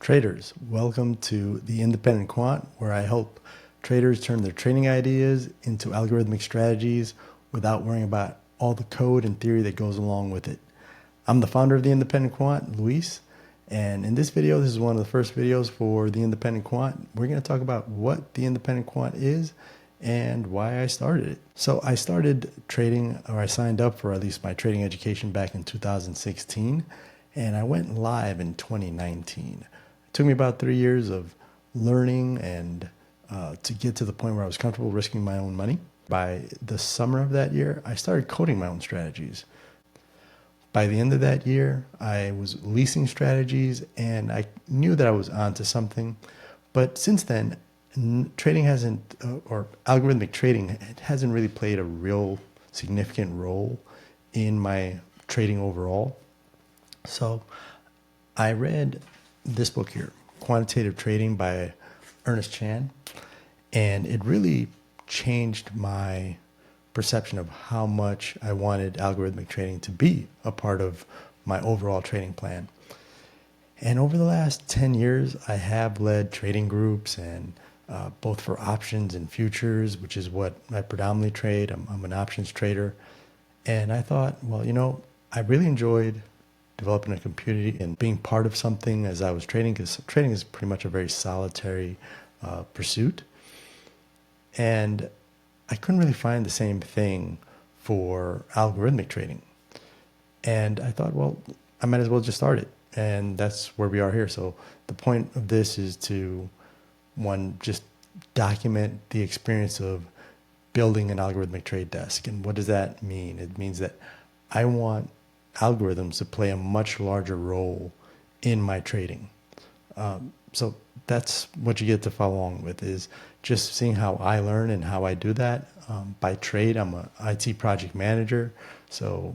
Traders, welcome to the Independent Quant, where I help traders turn their trading ideas into algorithmic strategies without worrying about all the code and theory that goes along with it. I'm the founder of the Independent Quant, Luis, and in this video, this is one of the first videos for the Independent Quant. We're going to talk about what the Independent Quant is and why I started it. So I started trading, or I signed up for at least my trading education back in 2016, and I went live in 2019. It took me about 3 years of learning and to get to the point where I was comfortable risking my own money. By the summer of that year, I started coding my own strategies. By the end of that year, I was leasing strategies, and I knew that I was onto something. But since then, trading hasn't, or algorithmic trading, it hasn't really played a real significant role in my trading overall. So I read this book here, Quantitative Trading by Ernest Chan, and it really changed my perception of how much I wanted algorithmic trading to be a part of my overall trading plan. And over the last 10 years, I have led trading groups, and both for options and futures, which is what I predominantly trade. I'm an options trader. And I thought, well, I really enjoyed developing a community and being part of something as I was trading, because trading is pretty much a very solitary pursuit. And I couldn't really find the same thing for algorithmic trading. And I thought, well, I might as well just start it. And that's where we are here. So the point of this is to, one, just document the experience of building an algorithmic trade desk. And what does that mean? It means that I want algorithms to play a much larger role in my trading. So that's what you get to follow along with, is just seeing how I learn and how I do that. By trade, I'm an IT project manager. So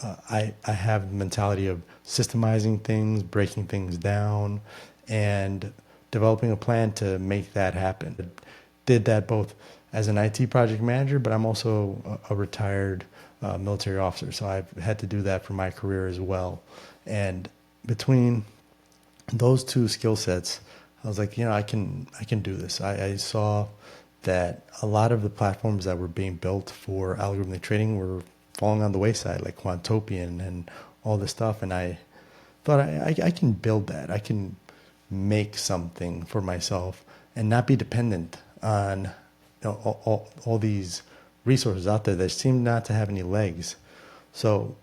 I have the mentality of systemizing things, breaking things down, and developing a plan to make that happen. I did that both as an IT project manager, but I'm also a retired military officer. So I've had to do that for my career as well. And between those two skill sets, I was like, I can do this. I saw that a lot of the platforms that were being built for algorithmic trading were falling on the wayside, like Quantopian and all this stuff. And I thought I can build that. I can make something for myself and not be dependent on all these resources out there that seem not to have any legs. So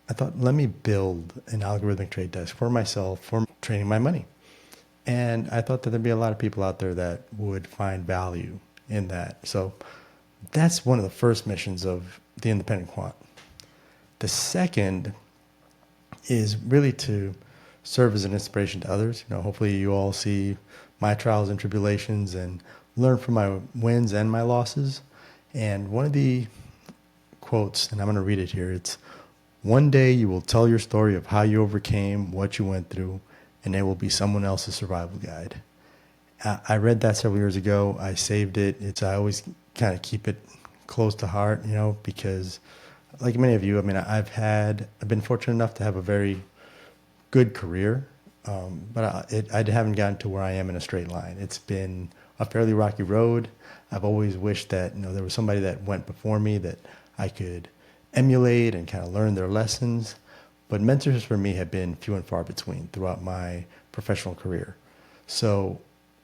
I thought, let me build an algorithmic trade desk for myself for trading my money. And I thought that there'd be a lot of people out there that would find value in that. So that's one of the first missions of the Independent Quant. The second is really to serve as an inspiration to others. Hopefully you all see my trials and tribulations and learn from my wins and my losses. And one of the quotes, and I'm going to read it here, it's, "One day you will tell your story of how you overcame what you went through, and it will be someone else's survival guide." I read that several years ago. I saved it. I always kind of keep it close to heart, because like many of you, I've been fortunate enough to have a very good career, but I haven't gotten to where I am in a straight line. It's been a fairly rocky road. I've always wished that there was somebody that went before me that I could emulate and kind of learn their lessons. But mentors for me have been few and far between throughout my professional career. So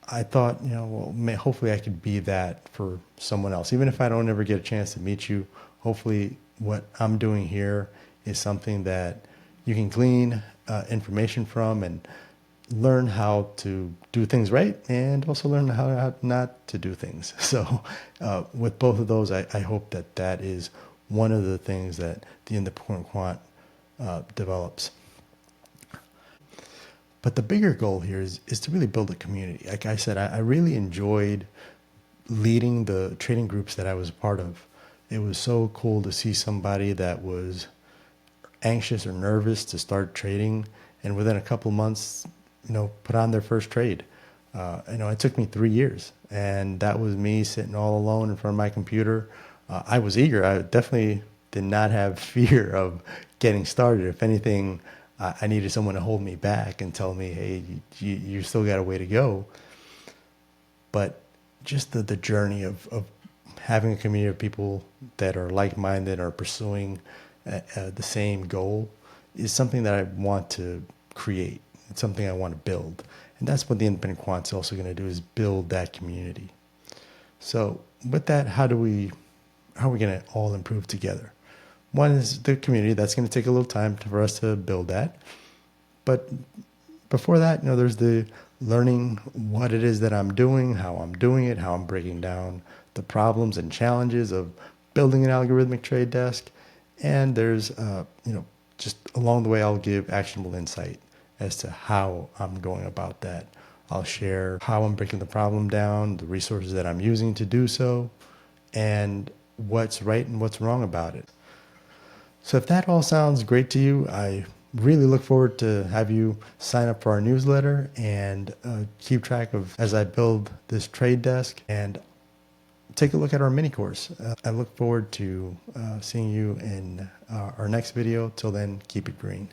I thought, hopefully I could be that for someone else. Even if I don't ever get a chance to meet you, hopefully what I'm doing here is something that you can glean information from and learn how to do things right, and also learn how not to do things. So with both of those, I hope that is one of the things that the Independent Quant develops. But the bigger goal here is to really build a community. Like I said, I really enjoyed leading the trading groups that I was a part of. It was so cool to see somebody that was anxious or nervous to start trading, and within a couple of months, put on their first trade. It took me 3 years, and that was me sitting all alone in front of my computer. I was eager. I definitely did not have fear of getting started. If anything, I needed someone to hold me back and tell me, hey, you still got a way to go. But just the journey of having a community of people that are like-minded or pursuing the same goal is something that I want to create. It's something I want to build. And that's what the Independent Quant's also going to do, is build that community. So with that, how are we going to all improve together? One is the community. That's going to take a little time for us to build that. But before that, there's the learning what it is that I'm doing, how I'm doing it, how I'm breaking down the problems and challenges of building an algorithmic trade desk. And there's, just along the way, I'll give actionable insight as to how I'm going about that. I'll share how I'm breaking the problem down, the resources that I'm using to do so, and what's right and what's wrong about it. So if that all sounds great to you, I really look forward to have you sign up for our newsletter and keep track of as I build this trade desk, and take a look at our mini course. I look forward to seeing you in our next video. Till then, keep it green.